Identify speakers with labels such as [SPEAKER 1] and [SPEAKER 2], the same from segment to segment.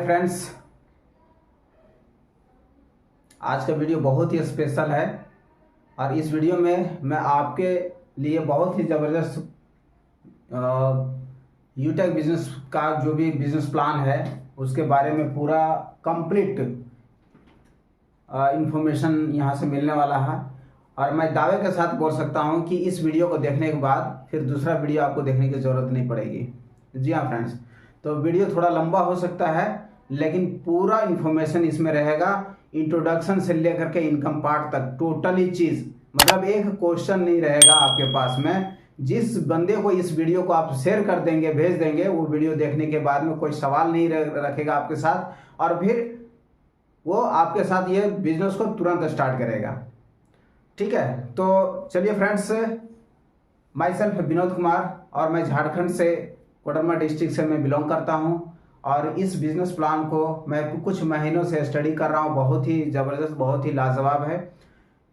[SPEAKER 1] Hi friends, आज का video बहुत ही स्पेशल है और इस वीडियो में मैं आपके लिए बहुत ही ज़बरदस्त यूटेक बिजनेस का जो भी बिजनेस प्लान है उसके बारे में पूरा कंप्लीट इंफॉर्मेशन यहाँ से मिलने वाला है। और मैं दावे के साथ बोल सकता हूँ कि इस वीडियो को देखने के बाद फिर दूसरा वीडियो आपको देखने की ज़रूरत नहीं पड़ेगी। जी हाँ फ्रेंड्स, तो वीडियो थोड़ा लंबा हो सकता है लेकिन पूरा इन्फॉर्मेशन इसमें रहेगा, इंट्रोडक्शन से लेकर के इनकम पार्ट तक टोटली चीज़, मतलब एक क्वेश्चन नहीं रहेगा आपके पास में। जिस बंदे को इस वीडियो को आप शेयर कर देंगे, भेज देंगे, वो वीडियो देखने के बाद में कोई सवाल नहीं रखेगा आपके साथ और फिर वो आपके साथ ये बिजनेस को तुरंत स्टार्ट करेगा। ठीक है, तो चलिए friends, my self Vinod Kumar और मैं झारखंड से कोडरमा डिस्ट्रिक्ट से मैं बिलोंग करता हूं और इस बिजनेस प्लान को मैं कुछ महीनों से स्टडी कर रहा हूं। बहुत ही ज़बरदस्त, बहुत ही लाजवाब है।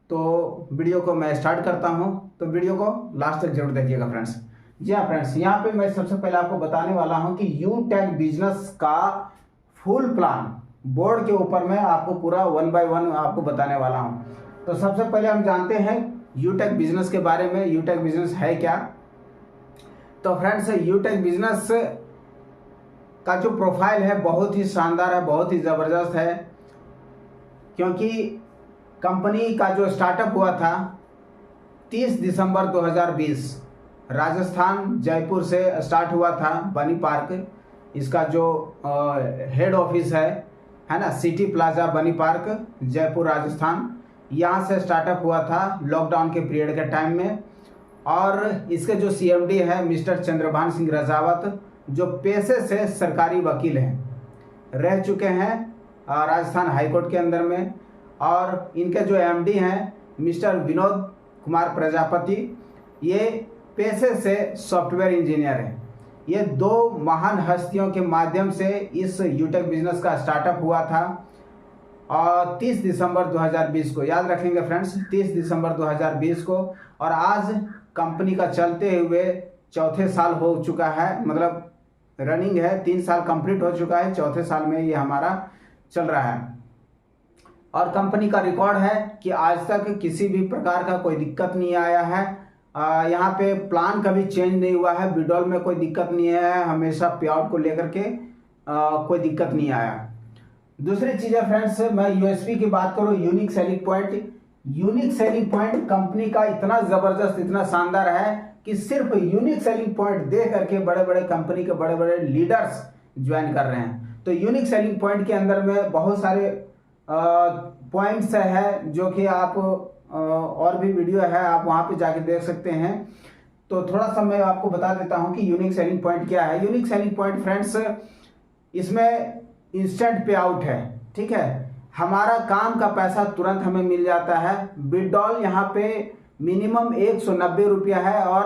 [SPEAKER 1] तो वीडियो को मैं स्टार्ट करता हूं, तो वीडियो को लास्ट तक जरूर देखिएगा फ्रेंड्स। जी हाँ फ्रेंड्स, यहाँ पे मैं सबसे पहले आपको बताने वाला हूं कि यूटेक बिजनेस का फुल प्लान बोर्ड के ऊपर मैं आपको पूरा 1 बाय 1 आपको बताने वाला हूं। तो सबसे पहले हम जानते हैं यूटेक बिजनेस के बारे में, यूटेक बिजनेस है क्या। तो फ्रेंड्स, यूटेक बिजनेस का जो प्रोफाइल है बहुत ही शानदार है, बहुत ही ज़बरदस्त है, क्योंकि कंपनी का जो स्टार्टअप हुआ था 30 दिसंबर 2020 राजस्थान जयपुर से स्टार्ट हुआ था। बनी पार्क इसका जो हेड ऑफिस है ना, सिटी प्लाजा बनी पार्क जयपुर राजस्थान, यहाँ से स्टार्टअप हुआ था लॉकडाउन के पीरियड के टाइम में। और इसके जो सीएमडी है मिस्टर चंद्रभान सिंह रजावत, जो पेशे से सरकारी वकील हैं, रह चुके हैं राजस्थान हाईकोर्ट के अंदर में। और इनके जो एमडी हैं मिस्टर विनोद कुमार प्रजापति, ये पेशे से सॉफ्टवेयर इंजीनियर हैं। ये दो महान हस्तियों के माध्यम से इस यूटेक बिजनेस का स्टार्टअप हुआ था और 30 दिसंबर 2020 को, याद रखेंगे फ्रेंड्स, 30 दिसंबर 2020 को। और आज कंपनी का चलते हुए चौथे साल हो चुका है, मतलब रनिंग है, 3 साल कंप्लीट हो चुका है, चौथे साल में ये हमारा चल रहा है। और कंपनी का रिकॉर्ड है कि आज तक किसी भी प्रकार का कोई दिक्कत नहीं आया है। यहाँ पे प्लान कभी चेंज नहीं हुआ है, विड्रॉल में कोई दिक्कत नहीं है, हमेशा पे आउट को लेकर के कोई दिक्कत नहीं आया। दूसरी चीज़ है फ्रेंड्स, मैं यूएसपी की बात करूँ, unique selling point. Unique selling point company का इतना ज़बरदस्त, इतना शानदार है कि सिर्फ यूनिक सेलिंग पॉइंट दे करके बड़े बड़े कंपनी के बड़े बड़े लीडर्स ज्वाइन कर रहे हैं। तो यूनिक सेलिंग पॉइंट के अंदर में बहुत सारे पॉइंट्स है जो कि आप और भी वीडियो है, आप वहाँ पे जाके देख सकते हैं। तो थोड़ा सा मैं आपको बता देता हूँ कि यूनिक सेलिंग पॉइंट क्या है। यूनिक सेलिंग पॉइंट फ्रेंड्स, इसमें इंस्टेंट पे आउट है। ठीक है, हमारा काम का पैसा तुरंत हमें मिल जाता है। विड्रॉल यहाँ पे मिनिमम 190 रुपया है और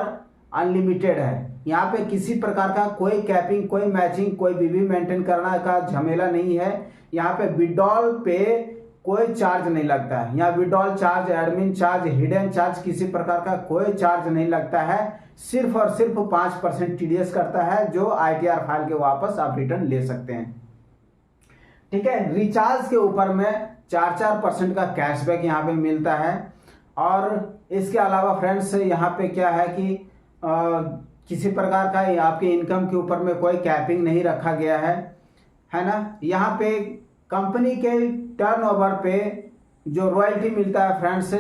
[SPEAKER 1] अनलिमिटेड है। यहाँ पे किसी प्रकार का कोई कैपिंग, कोई मैचिंग, कोई बीबी मेंटेन करना का झमेला नहीं है। यहाँ पे विड्रॉल पे कोई चार्ज नहीं लगता है। यहाँ withdrawal charge, admin charge, hidden charge, किसी प्रकार का कोई चार्ज नहीं लगता है। सिर्फ और सिर्फ 5% टीडीएस करता है, जो आईटीआर फाइल के वापस आप रिटर्न ले सकते हैं। ठीक है, रिचार्ज के ऊपर में 4% का कैशबैक यहाँ पे मिलता है। और इसके अलावा फ्रेंड्स, यहाँ पे क्या है कि किसी प्रकार का आपके इनकम के ऊपर में कोई कैपिंग नहीं रखा गया है ना। यहाँ पे कंपनी के टर्नओवर पे जो रॉयल्टी मिलता है फ्रेंड्स,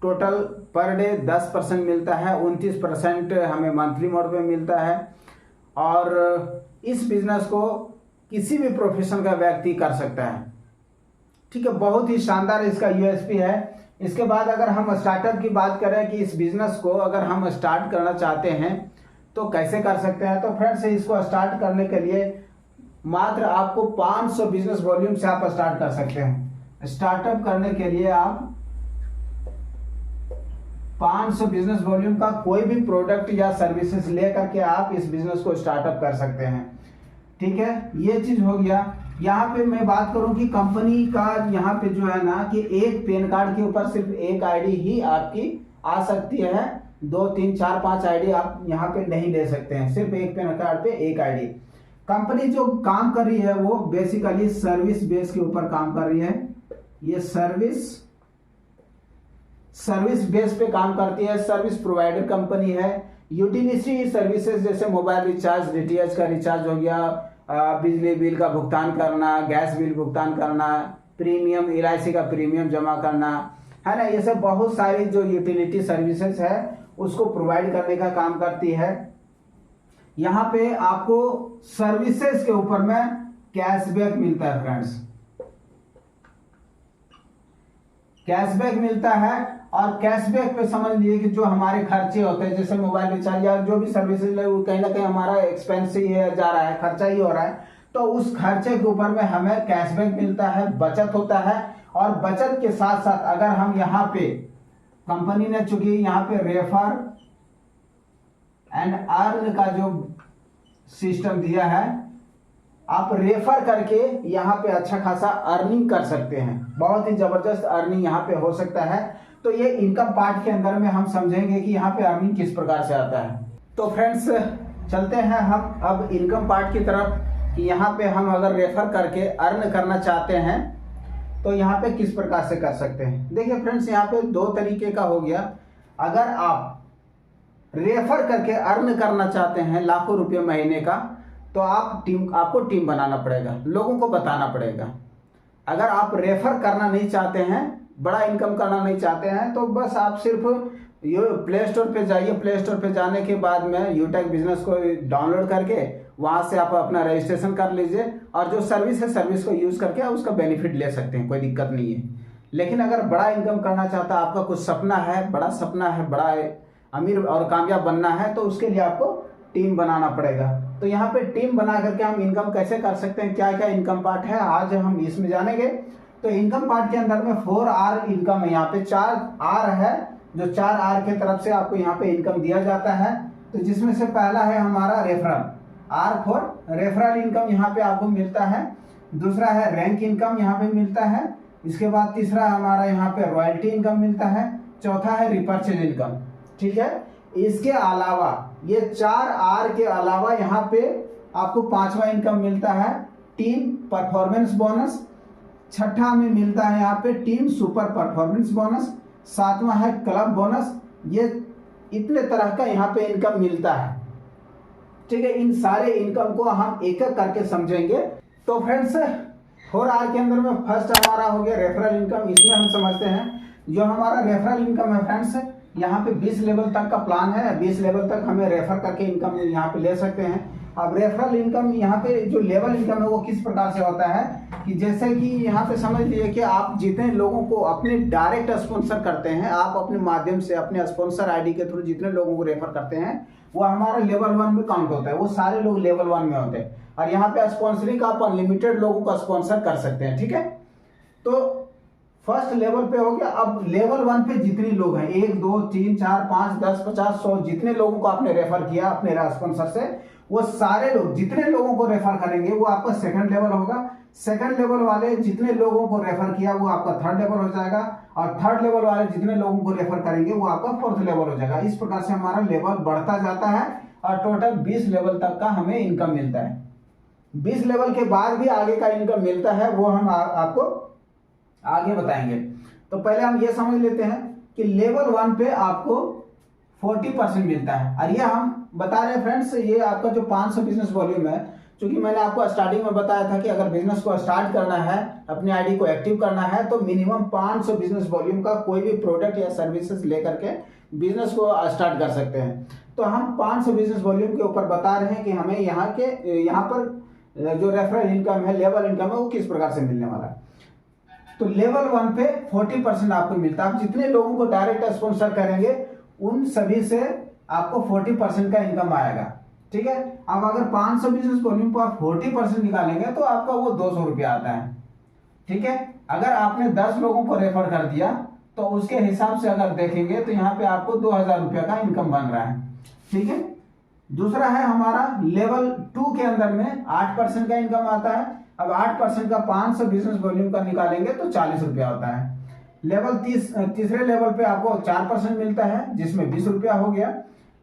[SPEAKER 1] टोटल पर डे 10% मिलता है, 29% हमें मंथली मोड पे मिलता है। और इस बिजनेस को किसी भी प्रोफेशन का व्यक्ति कर सकता है। ठीक है, बहुत ही शानदार इसका यूएसपी है। इसके बाद अगर हम स्टार्टअप की बात करें कि इस बिजनेस को अगर हम स्टार्ट करना चाहते हैं तो कैसे कर सकते हैं, तो फ्रेंड्स इसको स्टार्ट करने के लिए मात्र आपको 500 बिजनेस वॉल्यूम से आप स्टार्ट कर सकते हैं। स्टार्टअप करने के लिए आप 500 बिजनेस वॉल्यूम का कोई भी प्रोडक्ट या सर्विसेज ले करके आप इस बिजनेस को स्टार्टअप कर सकते हैं। ठीक है, ये चीज हो गया। यहाँ पे मैं बात करूं कि कंपनी का यहाँ पे जो है ना कि एक पैन कार्ड के ऊपर सिर्फ एक आईडी ही आपकी आ सकती है। 2, 3, 4, 5 आईडी आप यहाँ पे नहीं ले सकते हैं, सिर्फ एक पैन कार्ड पे एक आईडी। कंपनी जो काम कर रही है वो बेसिकली सर्विस बेस के ऊपर काम कर रही है। ये सर्विस बेस पे काम करती है, सर्विस प्रोवाइडर कंपनी है। यूटिलिटी सर्विसेज जैसे मोबाइल रिचार्ज, डीटीएच का रिचार्ज हो गया, बिजली बिल का भुगतान करना, गैस बिल भुगतान करना, प्रीमियम एलआईसी का प्रीमियम जमा करना, है ना, ये सब बहुत सारी जो यूटिलिटी सर्विसेज है उसको प्रोवाइड करने का काम करती है। यहाँ पे आपको सर्विसेज के ऊपर में कैशबैक मिलता है फ्रेंड्स, कैशबैक मिलता है। और कैशबैक पे समझ लीजिए कि जो हमारे खर्चे होते हैं जैसे मोबाइल रिचार्ज या जो भी सर्विसेज है वो कहीं ना कहीं हमारा एक्सपेंस ही है, जा रहा है, खर्चा ही हो रहा है, तो उस खर्चे के ऊपर में हमें कैशबैक मिलता है, बचत होता है। और बचत के साथ साथ अगर हम यहाँ पे कंपनी ने चूंकि यहाँ पे रेफर एंड अर्न का जो सिस्टम दिया है, आप रेफर करके यहाँ पे अच्छा खासा अर्निंग कर सकते हैं, बहुत ही जबरदस्त अर्निंग यहाँ पे हो सकता है। तो ये इनकम पार्ट के अंदर में हम समझेंगे कि यहाँ पे अर्निंग किस प्रकार से आता है। तो फ्रेंड्स चलते हैं हम अब इनकम पार्ट की तरफ कि यहाँ पे हम अगर रेफर करके अर्न करना चाहते हैं तो यहाँ पे किस प्रकार से कर सकते हैं। देखिए फ्रेंड्स, यहाँ पे दो तरीके का हो गया। अगर आप रेफर करके अर्न करना चाहते हैं लाखों रुपये महीने का, तो आपको टीम बनाना पड़ेगा, लोगों को बताना पड़ेगा। अगर आप रेफर करना नहीं चाहते हैं, बड़ा इनकम करना नहीं चाहते हैं, तो बस आप सिर्फ ये प्ले स्टोर पे जाइए। प्ले स्टोर पे जाने के बाद में यूटेक बिजनेस को डाउनलोड करके वहां से आप अपना रजिस्ट्रेशन कर लीजिए और जो सर्विस है सर्विस को यूज करके आप उसका बेनिफिट ले सकते हैं, कोई दिक्कत नहीं है। लेकिन अगर बड़ा इनकम करना चाहता है, आपका कुछ सपना है, बड़ा सपना है, बड़ा अमीर और कामयाब बनना है, तो उसके लिए आपको टीम बनाना पड़ेगा। तो यहाँ पे टीम बना करके हम इनकम कैसे कर सकते हैं, क्या क्या इनकम पार्ट है, आज हम इसमें जानेंगे। तो इनकम पार्ट के अंदर में 4R इनकम है, यहाँ पे 4R है, जो 4R के तरफ से आपको यहाँ पे इनकम दिया जाता है। तो जिसमें से पहला है हमारा referral, R for referral income यहाँ पे आपको मिलता है। दूसरा है रैंक इनकम यहाँ पे मिलता है। इसके बाद तीसरा हमारा यहाँ पे रॉयल्टी इनकम मिलता है। चौथा है रिपर्चेज इनकम, ठीक है। इसके अलावा ये 4R के अलावा यहाँ पे आपको पांचवा इनकम मिलता है टीम परफॉर्मेंस बोनस। छठा में मिलता है यहाँ पे टीम सुपर परफॉर्मेंस बोनस। सातवां है क्लब बोनस। ये इतने तरह का यहाँ पे इनकम मिलता है, ठीक है। इन सारे इनकम को हम एक एक करके समझेंगे। तो फ्रेंड्स 4R के अंदर में फर्स्ट हमारा हो गया रेफरल इनकम। इसमें हम समझते हैं जो हमारा रेफरल इनकम है फ्रेंड्स, यहाँ पे 20 लेवल तक का प्लान है। 20 लेवल तक हमें रेफर करके इनकम यहाँ पे ले सकते हैं। अब रेफरल इनकम यहाँ पे जो लेवल इनकम है वो किस प्रकार से होता है कि जैसे कि यहाँ पे समझ लीजिए कि आप जितने लोगों को अपने डायरेक्ट स्पॉन्सर करते हैं, आप अपने माध्यम से अपने स्पॉन्सर आईडी के थ्रू जितने लोगों को रेफर करते हैं वो हमारा लेवल 1 में काउंट होता है। वो सारे लोग लेवल 1 में होते हैं। और यहाँ पे स्पॉन्सरिंग आप अनलिमिटेड लोगों को स्पॉन्सर कर सकते हैं, ठीक है। तो फर्स्ट लेवल पे हो गया। अब लेवल 1 पे जितने लोग हैं, 1 2 3 4 5 10 50 100 जितने लोगों को आपने रेफर किया अपने स्पॉन्सर से, वो सारे लोग जितने लोगों को रेफर करेंगे वो आपका सेकंड लेवल होगा। सेकंड लेवल वाले जितने लोगों को रेफर किया वो आपका थर्ड लेवल हो जाएगा। और थर्ड लेवल वाले जितने लोगों को रेफर करेंगे वो आपका फोर्थ लेवल हो जाएगा। इस प्रकार से हमारा लेवल बढ़ता जाता है और टोटल 20 लेवल तक का हमें इनकम मिलता है। 20 लेवल के बाद भी आगे का इनकम मिलता है, वो हम आपको आगे बताएंगे। तो पहले हम ये समझ लेते हैं कि लेवल 1 पे आपको 40% मिलता है। और ये हम बता रहे हैं फ्रेंड्स, ये आपका जो 500 बिजनेस वॉल्यूम है, क्योंकि मैंने आपको स्टार्टिंग में बताया था कि अगर बिजनेस को स्टार्ट करना है, अपनी आईडी को एक्टिव करना है, तो मिनिमम 500 बिजनेस वॉल्यूम का कोई भी प्रोडक्ट या सर्विसेज लेकर के बिजनेस को स्टार्ट कर सकते हैं। तो हम 500 बिजनेस वॉल्यूम के ऊपर बता रहे हैं कि हमें यहाँ पर जो रेफरल इनकम है, लेवल इनकम है, वो किस प्रकार से मिलने वाला है। तो लेवल 1 पे 40% आपको मिलता है। आप जितने लोगों को डायरेक्ट स्पॉन्सर करेंगे उन सभी से आपको 40% का इनकम आएगा, ठीक है। अब अगर 500 बिजनेस वॉल्यूम पर आप 40% निकालेंगे तो आपका वो 200 रुपया आता है, ठीक है। अगर आपने 10 लोगों को रेफर कर दिया तो उसके हिसाब से अगर देखेंगे तो यहाँ पे आपको 2000 रुपया का इनकम बन रहा है, ठीक है। दूसरा है हमारा लेवल 2 के अंदर में 8% का इनकम आता है। अब 8% का 500 बिजनेस वॉल्यूम का निकालेंगे तो 40 रुपया होता है। लेवल तीसरे लेवल पे आपको 4% मिलता है, जिसमें 20 रुपया हो गया।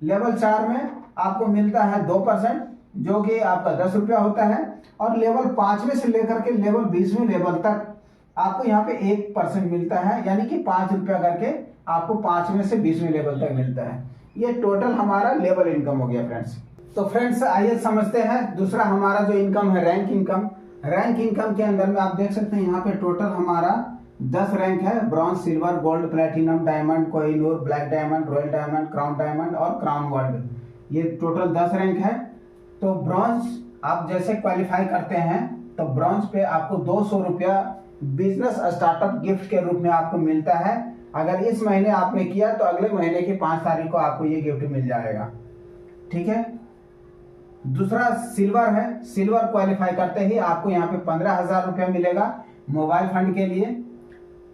[SPEAKER 1] लेवल 4 में आपको मिलता है 2%, जो कि आपका 10 रुपया होता है, और लेवल 5वें से लेकर के लेवल 20वें लेवल तक आपको यहाँ पे 1% मिलता है, यानी कि 5 रुपया करके आपको 5वें से 20वें लेवल तक मिलता है। ये टोटल हमारा लेवल इनकम हो गया फ्रेंड्स। तो फ्रेंड्स आइए समझते हैं दूसरा हमारा जो इनकम है, रैंक इनकम। रैंक इनकम के अंदर में आप देख सकते हैं यहाँ पे टोटल हमारा 10 रैंक है, bronze, silver, gold, platinum, diamond, Kohinoor, black diamond, royal diamond, crown diamond और क्राउन गोल्ड। ये टोटल 10 रैंक है। तो ब्रॉन्ज आप जैसे क्वालिफाई करते हैं तो ब्रॉन्ज पे आपको 200 रुपया बिजनेस स्टार्टअप गिफ्ट के रूप में आपको मिलता है। अगर इस महीने आपने किया तो अगले महीने की 5 तारीख को आपको ये गिफ्ट मिल जाएगा, ठीक है। दूसरा सिल्वर है। सिल्वर क्वालिफाई करते ही आपको यहाँ पे 15,000 रुपया मिलेगा मोबाइल फंड के लिए।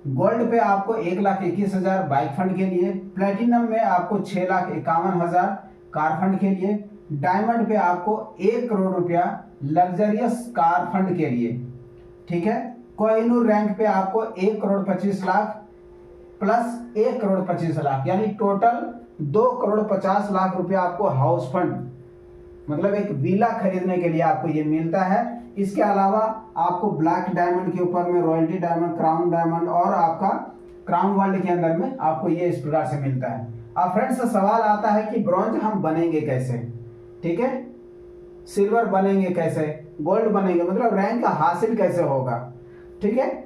[SPEAKER 1] गोल्ड पे आपको 1,21,000 बाइक फंड के लिए। प्लेटिनम में आपको 6,51,000 कार फंड के लिए। डायमंड पे आपको 1 करोड़ रुपया लग्जरियस कार फंड के लिए, ठीक है। कोहिनूर रैंक पे आपको 1 करोड़ 25 लाख प्लस 1 करोड़ 25 लाख, यानी टोटल 2 करोड़ 50 लाख रुपया आपको हाउस फंड, मतलब एक विला खरीदने के लिए आपको ये मिलता है। इसके अलावा आपको ब्लैक डायमंड के ऊपर में रॉयल्टी डायमंड, क्राउन डायमंड और आपका क्राउन वर्ल्ड के अंदर में आपको ये इस प्रकार से मिलता है। अब फ्रेंड्स सवाल आता है कि ब्रॉन्ज हम बनेंगे कैसे, ठीक है, सिल्वर बनेंगे कैसे, गोल्ड बनेंगे, मतलब रैंक हासिल कैसे होगा, ठीक है।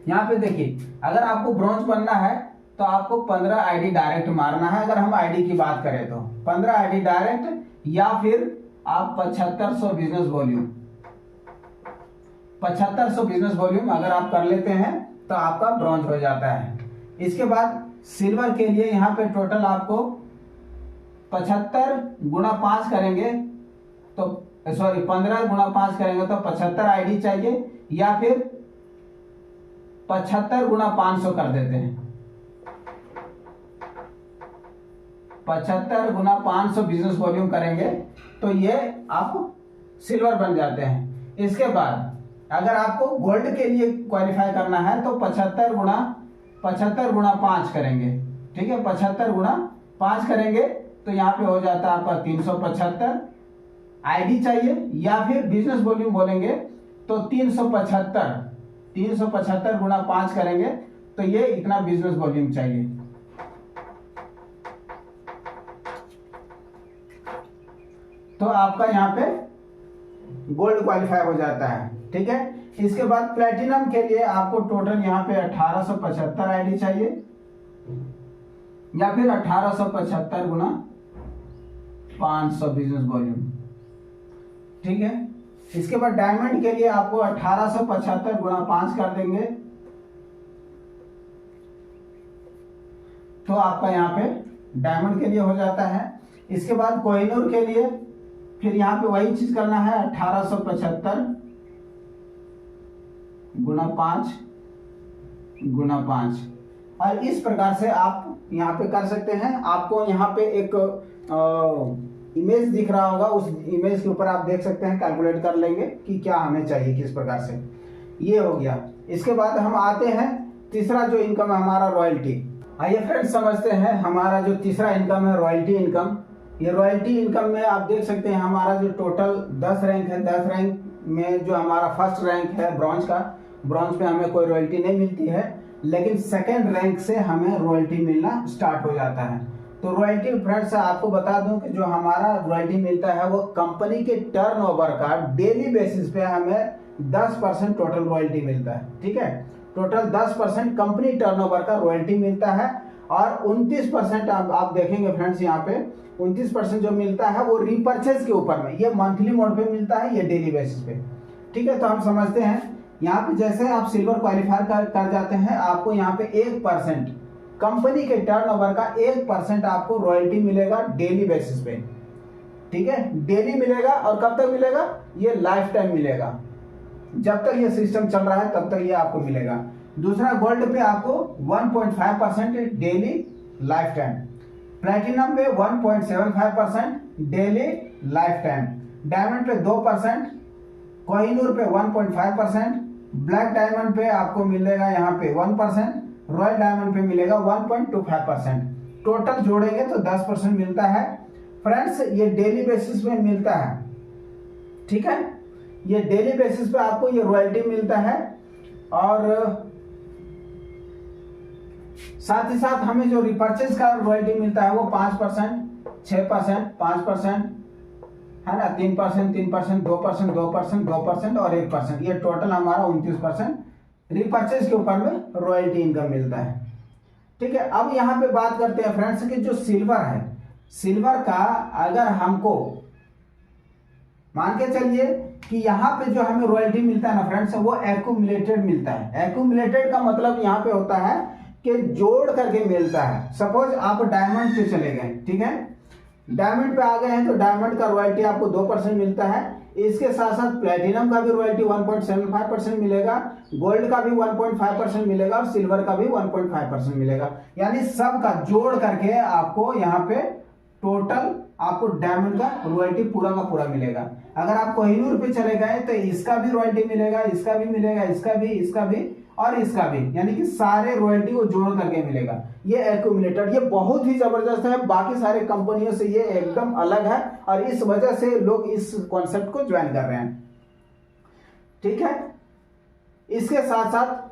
[SPEAKER 1] यहाँ पे देखिए, अगर आपको ब्रॉन्ज बनना है तो आपको 15 आईडी डायरेक्ट मारना है। अगर हम आईडी की बात करें तो 15 आईडी डायरेक्ट, या फिर आप 7500 बिजनेस वॉल्यूम, 7500 बिजनेस वॉल्यूम अगर आप कर लेते हैं तो आपका ब्रॉन्ज हो जाता है। इसके बाद सिल्वर के लिए यहाँ पे टोटल आपको 75 गुणा 5 करेंगे तो 15 गुणा 5 करेंगे तो 75 आईडी चाहिए, या फिर 75 गुणा 500 कर देते हैं, 75 गुना 500 बिजनेस वॉल्यूम करेंगे तो ये आप सिल्वर बन जाते हैं। इसके बाद अगर आपको गोल्ड के लिए क्वालिफाई करना है तो 75 गुणा 5 करेंगे, ठीक है, 75 गुणा 5 करेंगे तो यहाँ पे हो जाता है आपका 375 आईडी चाहिए, या फिर बिजनेस वॉल्यूम बोलेंगे तो 375 गुणा 5 करेंगे तो ये इतना बिजनेस वॉल्यूम चाहिए। तो आपका यहाँ पे गोल्ड क्वालिफाई हो जाता है, ठीक है। इसके बाद प्लेटिनम के लिए आपको टोटल यहाँ पे 1875 आईडी चाहिए, या फिर 1875 गुना 500 बिजनेस वॉल्यूम, ठीक है। इसके बाद डायमंड के लिए आपको 1875 गुना 5 कर देंगे तो आपका यहाँ पे डायमंड के लिए हो जाता है। इसके बाद कोहिनूर के लिए फिर यहाँ पे वही चीज करना है, 1875 गुना 5 गुना 5, और इस प्रकार से आप यहाँ पे कर सकते हैं। आपको यहाँ पे एक इमेज दिख रहा होगा, उस इमेज के ऊपर आप देख सकते हैं, कैलकुलेट कर लेंगे कि क्या हमें चाहिए किस प्रकार से। ये हो गया। इसके बाद हम आते हैं तीसरा जो इनकम है हमारा, रॉयल्टी। आइए फ्रेंड्स समझते हैं हमारा जो तीसरा इनकम है, रॉयल्टी इनकम। ये रॉयल्टी इनकम में आप देख सकते हैं हमारा जो टोटल 10 रैंक है, 10 रैंक में जो हमारा फर्स्ट रैंक है ब्रॉन्ज का, ब्रॉन्ज पे हमें कोई रॉयल्टी नहीं मिलती है, लेकिन सेकंड रैंक से हमें रॉयल्टी मिलना स्टार्ट हो जाता है। तो रॉयल्टी फ्रेंड्स आपको बता दूं कि जो हमारा रॉयल्टी मिलता है वो कंपनी के टर्नओवर का डेली बेसिस पे हमें 10% टोटल रॉयल्टी मिलता है, ठीक है। टोटल 10% कंपनी टर्नओवर का रॉयल्टी मिलता है, और 29% आप देखेंगे फ्रेंड्स यहाँ पे 29% जो मिलता है वो रीपर्चेज के ऊपर में, ये मंथली मोड पे मिलता है, ये डेली बेसिस पे, ठीक है। तो हम समझते हैं यहाँ पे जैसे आप सिल्वर क्वालिफाई कर जाते हैं, आपको यहाँ पे 1% कंपनी के टर्नओवर का 1% आपको रॉयल्टी मिलेगा डेली बेसिस पे, ठीक है। डेली मिलेगा, और कब तक मिलेगा, ये लाइफ टाइम मिलेगा, जब तक ये सिस्टम चल रहा है तब तक ये आपको मिलेगा। दूसरा गोल्ड पे आपको 1.5% डेली लाइफ टाइम, प्लेटिनम पे 1.75% डेली लाइफ टाइम, डायमंड पे 2%, कोहिनूर पे 1.5%, ब्लैक डायमंड पे आपको मिलेगा यहाँ पे 1%, रॉयल डायमंड पे मिलेगा 1.25%। टोटल जोड़ेंगे तो 10% मिलता है फ्रेंड्स। ये डेली बेसिस में मिलता है, ठीक है, ये डेली बेसिस पे आपको ये रॉयल्टी मिलता है। और साथ ही साथ हमें जो रिपर्चेज का रॉयल्टी मिलता है वो 5%, 6%, 5%, है ना, 3%, 3%, 2%, 2%, 2% और 1%, ये टोटल हमारा 29% रिपर्चेज के ऊपर में रॉयल्टी इनकम मिलता है। ठीक है, अब यहाँ पे बात करते हैं फ्रेंड्स कि जो सिल्वर है, सिल्वर का अगर हमको मान के चलिए कि यहाँ पे जो हमें रॉयल्टी मिलता है ना फ्रेंड्स, वो एक्यूमुलेटेड मिलता है। एक्यूमुलेटेड का मतलब यहाँ पे होता है कि जोड़ करके मिलता है। सपोज आप डायमंड पे चले गए, ठीक है, डायमंड पे आ गए हैं तो डायमंड का रॉयल्टी आपको 2% मिलता है। इसके साथ साथ प्लेटिनम का भी रॉयल्टी 1.75% मिलेगा, गोल्ड का भी 1.5% मिलेगा और सिल्वर का भी 1.5% मिलेगा। यानी सब का जोड़ करके आपको यहाँ पे टोटल आपको डायमंड का रॉयल्टी पूरा का पूरा मिलेगा। अगर आप कोहिनूर पे चले गए तो इसका भी रॉयल्टी मिलेगा, इसका भी मिलेगा, इसका भी और इसका भी, यानी कि सारे रॉयल्टी को जोड़ करके मिलेगा। ये एक्यूमुलेटेड, ये बहुत ही जबरदस्त है, बाकी सारे कंपनियों से ये एकदम अलग है और इस वजह से लोग इस कॉन्सेप्ट को ज्वाइन कर रहे हैं। ठीक है, इसके साथ साथ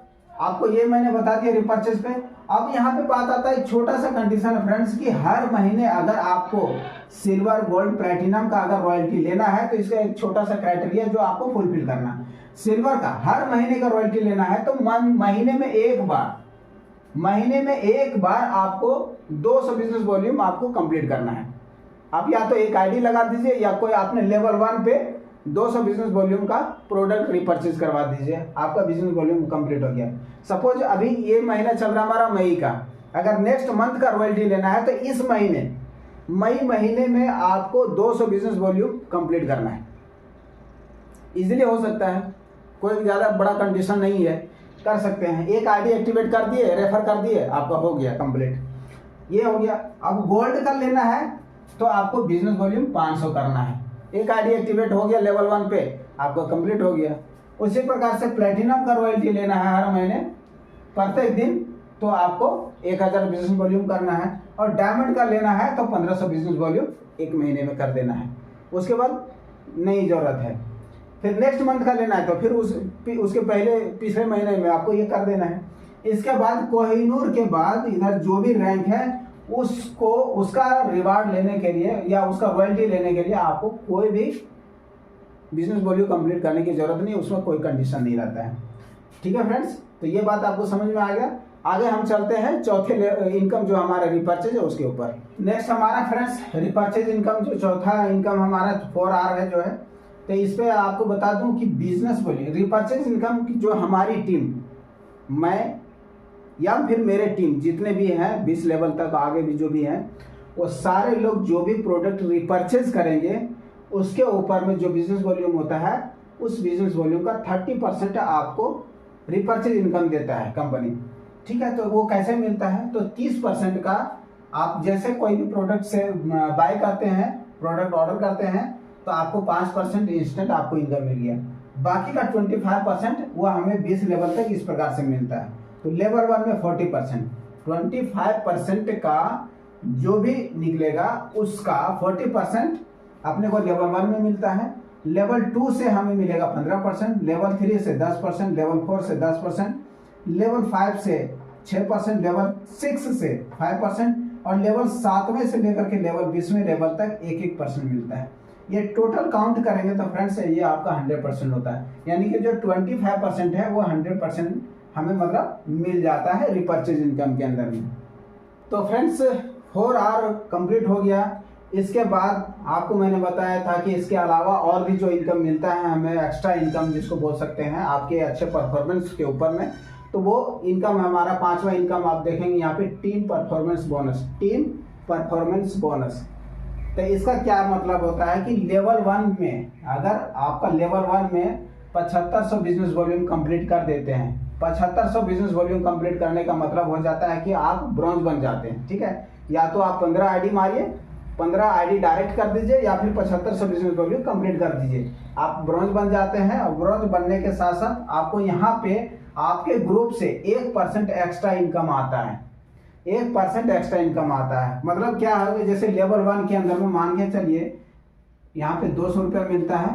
[SPEAKER 1] आपको ये मैंने बता दिया रिपर्चेज पे। अब यहाँ पे बात आता है एक छोटा सा कंडीशन है फ्रेंड्स कि हर महीने अगर आपको सिल्वर, गोल्ड, प्लैटिनम का अगर रॉयल्टी लेना है तो इसका एक छोटा सा क्राइटेरिया जो आपको फुलफिल करना है। सिल्वर का हर महीने का रॉयल्टी लेना है तो महीने में एक बार आपको 200 बिजनेस वॉल्यूम आपको कंप्लीट करना है। आप या तो एक आईडी लगा दीजिए या कोई आपने लेवल 1 पे 200 बिजनेस वॉल्यूम का प्रोडक्ट रिपर्चेज करवा दीजिए, आपका बिजनेस वॉल्यूम कंप्लीट हो गया। सपोज अभी ये महीना चल रहा हमारा मई का, अगर नेक्स्ट मंथ का रॉयल्टी लेना है तो इस मई महीने में आपको 200 बिजनेस वॉल्यूम कंप्लीट करना है। इजीली हो सकता है, कोई ज़्यादा बड़ा कंडीशन नहीं है, कर सकते हैं। एक आईडी एक्टिवेट कर दिए, रेफर कर दिए, आपका हो गया कंप्लीट, ये हो गया। अब गोल्ड का लेना है तो आपको बिजनेस वॉल्यूम 500 करना है। एक आईडी एक्टिवेट हो गया लेवल 1 पे, आपका कंप्लीट हो गया। उसी प्रकार से प्लैटिनम का रॉयल्टी लेना है हर महीने प्रत्येक दिन तो आपको 1000 बिजनेस वॉल्यूम करना है। और डायमंड का लेना है तो 1500 बिजनेस वॉल्यूम एक महीने में कर देना है। उसके बाद नई जरूरत है, फिर नेक्स्ट मंथ का लेना है तो फिर उसके पहले तीसरे महीने में आपको ये कर देना है। इसके बाद कोहिनूर के बाद इधर जो भी रैंक है उसको उसका रिवार्ड लेने के लिए या उसका रॉयल्टी लेने के लिए आपको कोई भी बिजनेस वॉल्यूम कंप्लीट करने की जरूरत नहीं, उसमें कोई कंडीशन नहीं रहता है। ठीक है फ्रेंड्स, तो ये बात आपको समझ में आ गया। आगे हम चलते हैं चौथे इनकम जो हमारा रिपर्चेज है उसके ऊपर। नेक्स्ट हमारा फ्रेंड्स रिपर्चेज इनकम, जो चौथा इनकम हमारा 4R है जो है, तो इस पे आपको बता दूं कि बिजनेस वॉल्यूम रिपर्चेज इनकम की जो हमारी टीम, मैं या फिर मेरे टीम जितने भी हैं 20 लेवल तक आगे भी जो भी हैं, वो सारे लोग जो भी प्रोडक्ट रिपर्चेज करेंगे उसके ऊपर में जो बिजनेस वॉल्यूम होता है उस बिजनेस वॉल्यूम का 30% आपको रिपर्चेज इनकम देता है कंपनी। ठीक है, तो वो कैसे मिलता है, तो 30% का आप जैसे कोई भी प्रोडक्ट से बाय करते हैं, प्रोडक्ट ऑर्डर करते हैं तो आपको 5% इंस्टेंट आपको इनकम मिल गया। बाकी का 25% वो हमें 20 लेवल तक इस प्रकार से मिलता है। तो लेवल 1 में 40%, 25% का जो भी निकलेगा उसका 40% अपने को लेवल 1 में मिलता है। लेवल 2 से हमें मिलेगा 15%, लेवल 3 से 10%, लेवल 4 से 10%, लेवल 5 से 6%, लेवल 6 से 5% और लेवल 7वें से लेकर के लेवल 20वें लेवल तक 1-1% मिलता है। ये टोटल काउंट करेंगे तो फ्रेंड्स ये आपका 100% होता है, यानी कि जो 25% है वो 100% हमें मतलब मिल जाता है रिपर्चेज इनकम के अंदर में। तो फ्रेंड्स 4R कंप्लीट हो गया। इसके बाद आपको मैंने बताया था कि इसके अलावा और भी जो इनकम मिलता है हमें, एक्स्ट्रा इनकम जिसको बोल सकते हैं आपके अच्छे परफॉर्मेंस के ऊपर में, तो वो इनकम हमारा 5वां इनकम आप देखेंगे यहाँ पे टीम परफॉर्मेंस बोनस। तो इसका क्या मतलब होता है कि लेवल 1 में अगर आपका लेवल 1 में 7500 बिजनेस वॉल्यूम कंप्लीट कर देते हैं, 7500 बिजनेस वॉल्यूम कंप्लीट करने का मतलब हो जाता है कि आप ब्रॉन्ज बन जाते हैं। ठीक है, या तो आप 15 आईडी मारिए, 15 आईडी डायरेक्ट कर दीजिए या फिर 7500 बिजनेस वॉल्यूम कंप्लीट कर दीजिए, आप ब्रॉन्ज बन जाते हैं। और ब्रॉन्ज बनने के साथ साथ आपको यहाँ पे आपके ग्रुप से 1% एक्स्ट्रा इनकम आता है, 1% एक्स्ट्रा इनकम आता है। मतलब क्या है, जैसे लेवल 1 के अंदर में मान के चलिए यहाँ पे 200 रुपया मिलता है,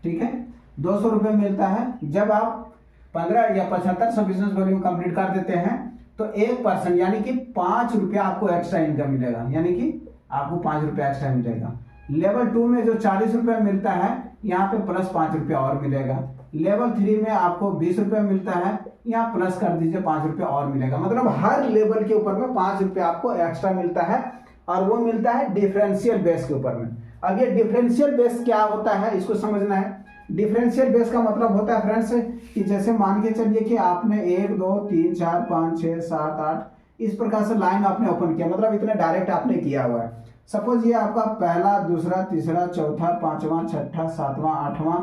[SPEAKER 1] ठीक है, 200 रुपये मिलता है। जब आप 15 या 7500 बिजनेस वॉल्यूम कंप्लीट कर देते हैं तो 1% यानी कि 5 रुपया आपको एक्स्ट्रा इनकम मिलेगा, यानी कि आपको 5 रुपया एक्स्ट्रा मिलेगा। लेवल 2 में जो 40 रुपये मिलता है यहाँ पे प्लस 5 रुपया और मिलेगा। लेवल 3 में आपको 20 रुपया मिलता है, यहाँ प्लस कर दीजिए 5 रुपया और मिलेगा। मतलब हर लेवल के ऊपर में 5 रुपया आपको एक्स्ट्रा मिलता है और वो मिलता है डिफरेंशियल बेस के ऊपर में। अब ये डिफरेंशियल बेस क्या होता है इसको समझना है। डिफरेंशियल बेस का मतलब होता है फ्रेंड्स कि जैसे मान के चलिए कि आपने 1 2 3 4 5 6 7 8 इस प्रकार से लाइन आपने ओपन किया, मतलब इतने डायरेक्ट आपने किया हुआ है। सपोज ये आपका पहला, दूसरा, तीसरा, चौथा, पांचवा, छठा, सातवां, आठवां,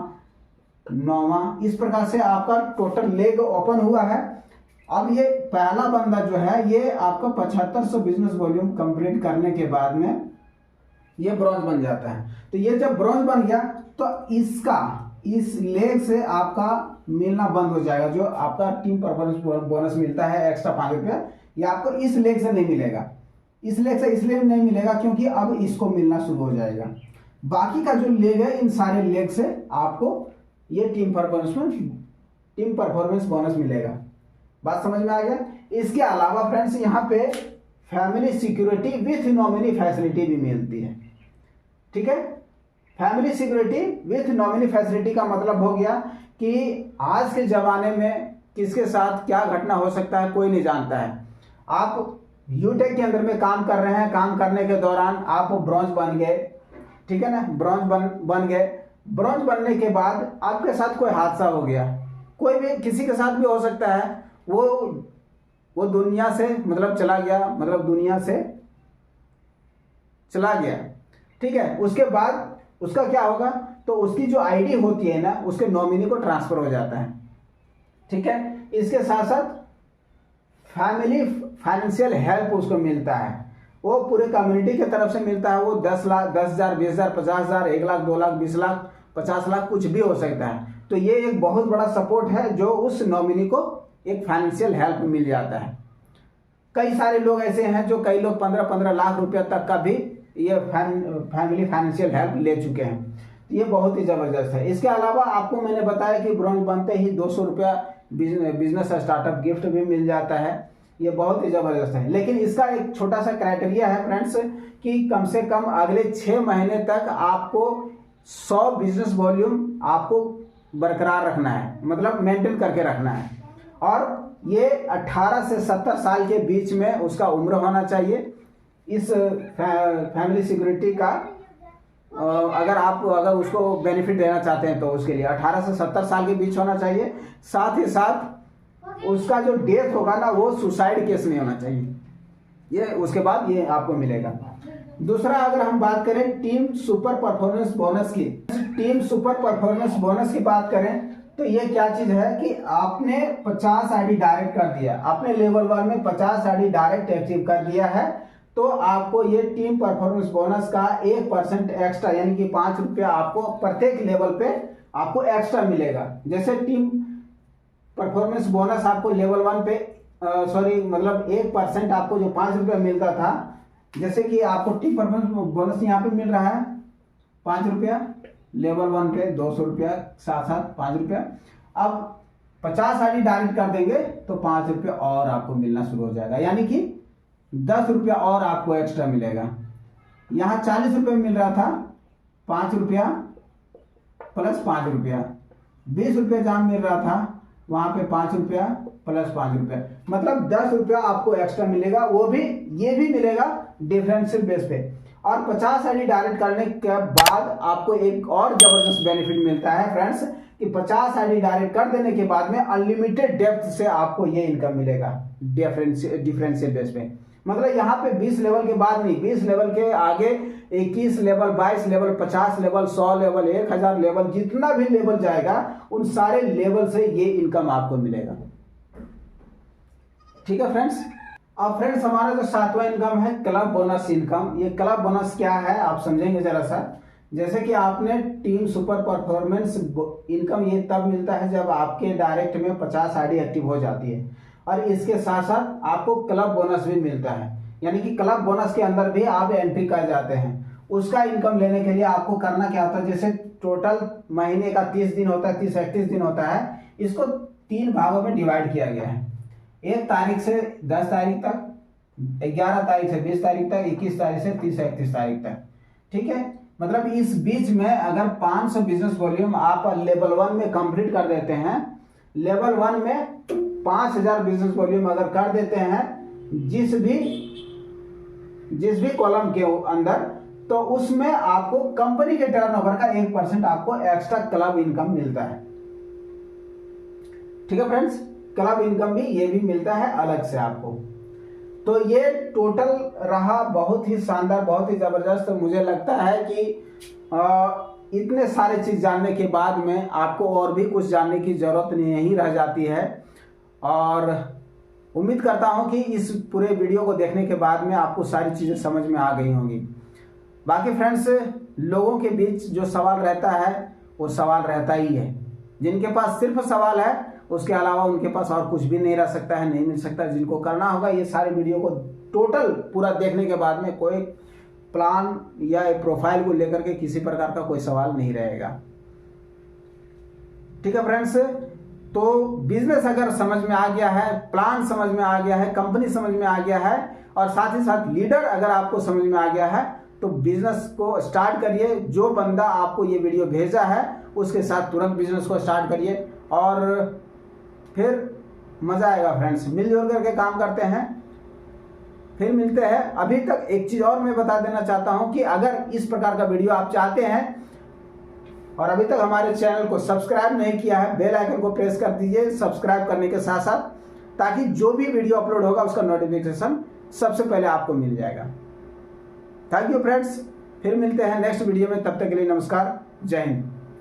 [SPEAKER 1] नौवां, इस प्रकार से आपका टोटल लेग ओपन हुआ है। अब ये पहला बंदा जो है ये आपका 7500 बिजनेस वॉल्यूम कंप्लीट करने के बाद में ये ब्रॉन्ज बन जाता है। तो ये जब ब्रॉन्ज बन गया तो इसका इस लेग से आपका मिलना बंद हो जाएगा। जो आपका टीम परफॉर्मेंस बोनस मिलता है एक्स्ट्रा 5 रुपया, ये आपको इस लेग से नहीं मिलेगा। इस लेग से इसलिए नहीं मिलेगा क्योंकि अब इसको मिलना शुरू हो जाएगा। बाकी का जो लेग है इन सारे लेग से आपको ये टीम परफॉर्मेंस बोनस मिलेगा। बात समझ में आ गया। इसके अलावा फ्रेंड्स यहाँ पे family security with nominee facility भी मिलती है। ठीक है, family security with nominee facility का मतलब हो गया कि आज के ज़माने में किसके साथ क्या घटना हो सकता है कोई नहीं जानता है। आप यूटेक के अंदर में काम कर रहे हैं, काम करने के दौरान आप ब्रॉन्ज बन गए, ठीक है ना, ब्रॉन्ज बन गए। ब्रॉन्ज बनने के बाद आपके साथ कोई हादसा हो गया, कोई भी किसी के साथ भी हो सकता है, वो दुनिया से मतलब चला गया, मतलब दुनिया से चला गया, ठीक है। उसके बाद उसका क्या होगा, तो उसकी जो आईडी होती है ना उसके नॉमिनी को ट्रांसफर हो जाता है, ठीक है। इसके साथ साथ फैमिली फाइनेंशियल हेल्प उसको मिलता है, वो पूरे कम्युनिटी की तरफ से मिलता है। वो 10 लाख, 10,000, 20,000, 50,000, 1 लाख, 2 लाख, 20 लाख, 50 लाख कुछ भी हो सकता है। तो ये एक बहुत बड़ा सपोर्ट है जो उस नॉमिनी को एक फाइनेंशियल हेल्प मिल जाता है। कई सारे लोग ऐसे हैं जो कई लोग 15-15 लाख रुपया तक का भी ये फैमिली फाइनेंशियल हेल्प ले चुके हैं। ये बहुत ही ज़बरदस्त है। इसके अलावा आपको मैंने बताया कि ब्रॉन्ज बनते ही 200 रुपया बिजनेस स्टार्टअप गिफ्ट भी मिल जाता है। ये बहुत ही ज़बरदस्त है। लेकिन इसका एक छोटा सा क्राइटेरिया है फ्रेंड्स कि कम से कम अगले 6 महीने तक आपको 100 बिजनेस वॉल्यूम आपको बरकरार रखना है, मतलब मेंटेन करके रखना है। और ये 18 से 70 साल के बीच में उसका उम्र होना चाहिए। इस फैमिली सिक्योरिटी का अगर उसको बेनिफिट देना चाहते हैं तो उसके लिए 18 से 70 साल के बीच होना चाहिए। साथ ही साथ उसका जो डेथ होगा ना वो सुसाइड केस नहीं होना चाहिए, ये उसके बाद ये आपको मिलेगा। दूसरा अगर हम बात करें टीम सुपर परफॉर्मेंस बोनस की, टीम सुपर परफॉर्मेंस बोनस की बात करें तो ये क्या चीज है कि आपने 50 आईडी डायरेक्ट कर दिया, आपने लेवल 1 में 50 आईडी डायरेक्ट एक्टिव कर दिया है, तो आपको ये टीम परफॉर्मेंस बोनस का 1% एक्स्ट्रा यानी कि 5 रुपया आपको प्रत्येक लेवल पे आपको एक्स्ट्रा मिलेगा। जैसे टीम परफॉर्मेंस बोनस आपको लेवल 1 पे मतलब 1% आपको जो 5 रुपया मिलता था, जैसे कि आपको टीम परफॉर्मेंस बोनस यहाँ पे मिल रहा है 5 रुपया, लेवल 1 पे 200 रुपया, साथ साथ 5 रुपया। अब 50 आईडी डायरेक्ट कर देंगे तो 5 रुपया और आपको मिलना शुरू हो जाएगा, यानी कि 10 रुपया और आपको एक्स्ट्रा मिलेगा। यहाँ 40 रुपये मिल रहा था, 5 रुपया प्लस 5 रुपया, 20 रुपये जहाँ मिल रहा था वहाँ पे 5 रुपया प्लस 5 रुपया, मतलब 10 रुपया आपको एक्स्ट्रा मिलेगा। वो भी ये भी मिलेगा डिफरेंशियल बेस पे। और 50 आईडी डायरेक्ट करने के बाद आपको एक और जबरदस्त बेनिफिट मिलता है फ्रेंड्स कि 50 आईडी डायरेक्ट कर देने के बाद में अनलिमिटेड डेप्थ से आपको ये इनकम मिलेगा डिफरेंशियल बेस पे। मतलब यहाँ पे 20 लेवल के बाद नहीं, 20 लेवल के आगे 21 level, 22 level, 50 level, 100 level, 1000 level, जितना भी लेवल जाएगा उन सारे लेवल से ये इनकम आपको मिलेगा। ठीक है फ्रेंड्स। अब फ्रेंड्स हमारा जो 7वां इनकम है क्लब बोनस इनकम। ये क्लब बोनस क्या है आप समझेंगे जरा सा। जैसे कि आपने टीम सुपर परफॉर्मेंस इनकम ये तब मिलता है जब आपके डायरेक्ट में 50 आईडी एक्टिव हो जाती है, और इसके साथ साथ आपको क्लब बोनस भी मिलता है, यानी कि क्लब बोनस के अंदर भी आप एंट्री कर जाते हैं। उसका इनकम लेने के लिए आपको करना क्या होता है, जैसे टोटल महीने का 30 दिन होता है, 30-31 दिन होता है, इसको 3 भागों में डिवाइड किया गया है। 1 तारीख से 10 तारीख तक, 11 तारीख से 20 तारीख तक, 21 तारीख से 30-31 तारीख तक। ठीक है, मतलब इस बीच में अगर 500 बिजनेस वॉल्यूम आप लेवल 1 में कंप्लीट कर देते हैं, लेवल 1 में 5000 बिजनेस वॉल्यूम अगर कर देते हैं जिस भी कॉलम के अंदर, तो उसमें आपको कंपनी के टर्नओवर का 1% आपको एक्स्ट्रा क्लब इनकम मिलता है। ठीक है फ्रेंड्स, क्लब इनकम भी ये भी मिलता है अलग से आपको। तो ये टोटल रहा बहुत ही शानदार, बहुत ही जबरदस्त। मुझे लगता है कि इतने सारे चीज जानने के बाद में आपको और भी कुछ जानने की जरूरत नहीं रह जाती है। और उम्मीद करता हूं कि इस पूरे वीडियो को देखने के बाद में आपको सारी चीजें समझ में आ गई होंगी। बाकी फ्रेंड्स, लोगों के बीच जो सवाल रहता है वो सवाल रहता ही है। जिनके पास सिर्फ सवाल है, उसके अलावा उनके पास और कुछ भी नहीं रह सकता है, नहीं मिल सकता। जिनको करना होगा ये सारे वीडियो को टोटल पूरा देखने के बाद में कोई प्लान या प्रोफाइल को लेकर के किसी प्रकार का कोई सवाल नहीं रहेगा। ठीक है फ्रेंड्स, तो बिजनेस अगर समझ में आ गया है, प्लान समझ में आ गया है, कंपनी समझ में आ गया है, और साथ ही साथ लीडर अगर आपको समझ में आ गया है, तो बिजनेस को स्टार्ट करिए। जो बंदा आपको ये वीडियो भेजा है उसके साथ तुरंत बिजनेस को स्टार्ट करिए और फिर मजा आएगा फ्रेंड्स। मिलजुल करके काम करते हैं, फिर मिलते हैं। अभी तक एक चीज और मैं बता देना चाहता हूं कि अगर इस प्रकार का वीडियो आप चाहते हैं और अभी तक हमारे चैनल को सब्सक्राइब नहीं किया है, बेल आइकन को प्रेस कर दीजिए सब्सक्राइब करने के साथ साथ, ताकि जो भी वीडियो अपलोड होगा उसका नोटिफिकेशन सबसे पहले आपको मिल जाएगा। थैंक यू फ्रेंड्स, फिर मिलते हैं नेक्स्ट वीडियो में। तब तक के लिए नमस्कार, जय हिंद।